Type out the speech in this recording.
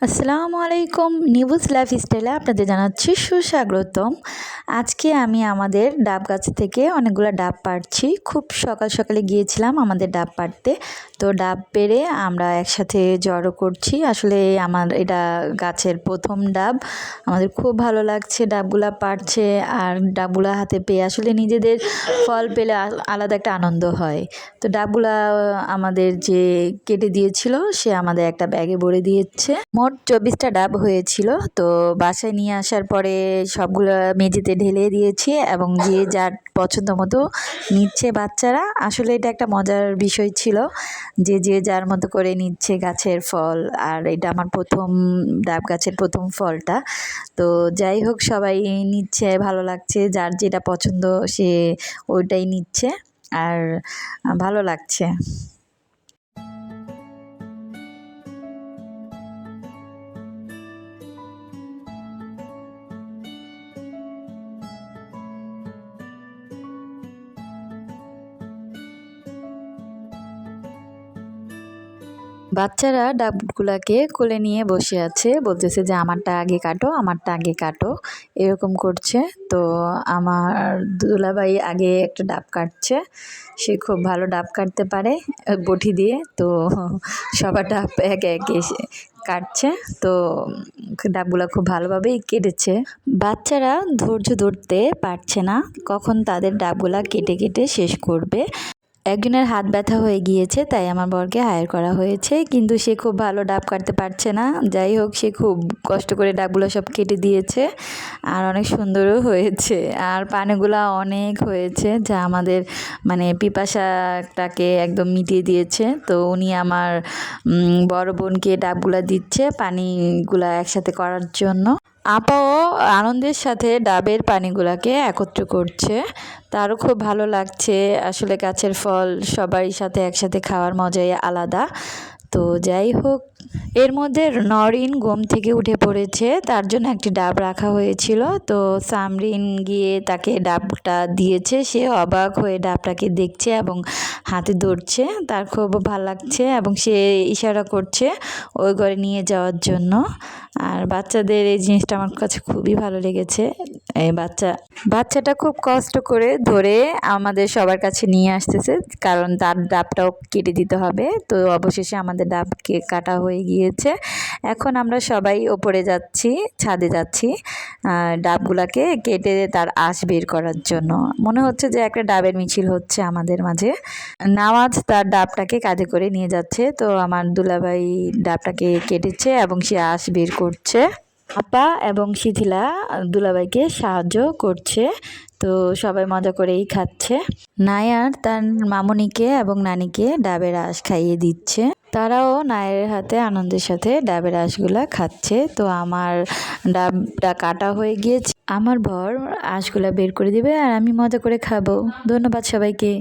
আসসালামু আলাইকুম। নিবুস লাইফস্টাইলে আপনাদের জানাচ্ছি সুস্বাগতম। আজকে আমি আমাদের ডাব গাছ থেকে অনেকগুলো ডাব পাড়ছি। খুব সকাল সকালে গিয়েছিলাম আমাদের ডাব পাড়তে। তো ডাব পেড়ে আমরা একসাথে জড়ো করছি। আসলে আমার এটা গাছের প্রথম ডাব। আমাদের খুব ভালো লাগছে ডাবগুলা পাড়ছে আর ডাবগুলা হাতে পেয়ে আসলে নিজেদের ফল পেলে আলাদা একটা আনন্দ হয়। তো ডাবগুলা আমাদের যে কেটে দিয়েছিল সে আমাদের একটা ব্যাগে ভরে দিয়েছে। মোট 24টা ডাব হয়েছিল। তো বাসায় নিয়ে আসার পরে সবগুলো মেঝেতে ঢেলে দিয়েছি এবং যে যার পছন্দ মতো নিচ্ছে বাচ্চারা। আসলে এটা একটা মজার বিষয় ছিল যে যে যার মতো করে নিচ্ছে গাছের ফল। আর এটা আমার প্রথম ডাব গাছের প্রথম ফলটা। তো যাই হোক সবাই নিচ্ছে, ভালো লাগছে, যার যেটা পছন্দ সে ওইটাই নিচ্ছে আর ভালো লাগছে। বাচ্চারা ডাবগুলাকে কোলে নিয়ে বসে আছে, বলতেছে যে আমারটা আগে কাটো, আমারটা আগে কাটো, এরকম করছে। তো আমার দুলাভাই আগে একটা ডাব কাটছে। সে খুব ভালো ডাব কাটতে পারে বটি দিয়ে। তো সবার ডাব একে একে কাটছে। তো ডাবগুলা খুব ভালোভাবেই কেটেছে। বাচ্চারা ধৈর্য ধরতে পারছে না কখন তাদের ডাবগুলা কেটে কেটে শেষ করবে। একজনের হাত ব্যথা হয়ে গিয়েছে, তাই আমার বরকে হায়ার করা হয়েছে, কিন্তু সে খুব ভালো ডাব কাটতে পারছে না। যাই হোক সে খুব কষ্ট করে ডাবগুলো সব কেটে দিয়েছে আর অনেক সুন্দরও হয়েছে আর পানিগুলা অনেক হয়েছে, যা আমাদের মানে পিপাসাটাকে একদম মিটিয়ে দিয়েছে। তো উনি আমার বড় বোনকে ডাবগুলা দিচ্ছে পানিগুলা একসাথে করার জন্য। আপাও আনন্দের সাথে ডাবের পানিগুলাকে একত্র করছে। তারও খুব ভালো লাগছে। আসলে গাছের ফল সবারই সাথে একসাথে খাওয়ার মজাই আলাদা। তো যাই হোক, এর মধ্যে নরিন ঘুম থেকে উঠে পড়েছে, তার জন্য একটি ডাব রাখা হয়েছিল। তো সামরিন গিয়ে তাকে ডাবটা দিয়েছে। সে অবাক হয়ে ডাবটাকে দেখছে এবং হাতে ধরছে। তার খুব ভালো লাগছে এবং সে ইশারা করছে ওই ঘরে নিয়ে যাওয়ার জন্য। আর বাচ্চাদের এই জিনিসটা আমার কাছে খুবই ভালো লেগেছে। এই বাচ্চাটা খুব কষ্ট করে ধরে আমাদের সবার কাছে নিয়ে আসতেছে, কারণ তার ডাবটাও কেটে দিতে হবে। তো অবশেষে আমাদের ডাব কাটা হয়ে গিয়েছে। এখন আমরা সবাই ওপরে যাচ্ছি, ছাদে যাচ্ছি ডাবগুলাকে কেটে তার আঁশ বের করার জন্য। মনে হচ্ছে যে একটা ডাবের মিছিল হচ্ছে আমাদের মাঝে। নওয়াজ তার ডাবটাকে কাঁধে করে নিয়ে যাচ্ছে। তো আমার দুলাভাই ডাবটাকে কেটেছে এবং সে আঁশ বের করছে। আপা এবং শিথিলা দুলাভাইকে সাহায্য করছে। তো সবাই মজা করেই খাচ্ছে। নায়ার তার মামুনিকে এবং নানিকে ডাবের আঁশ খাইয়ে দিচ্ছে। তারাও নায়ের হাতে আনন্দের সাথে ডাবের আঁশগুলা খাচ্ছে। তো আমার ডাবটা কাটা হয়ে গিয়েছে, আমার বর আঁশগুলা বের করে দিবে আর আমি মজা করে খাবো। ধন্যবাদ সবাইকে।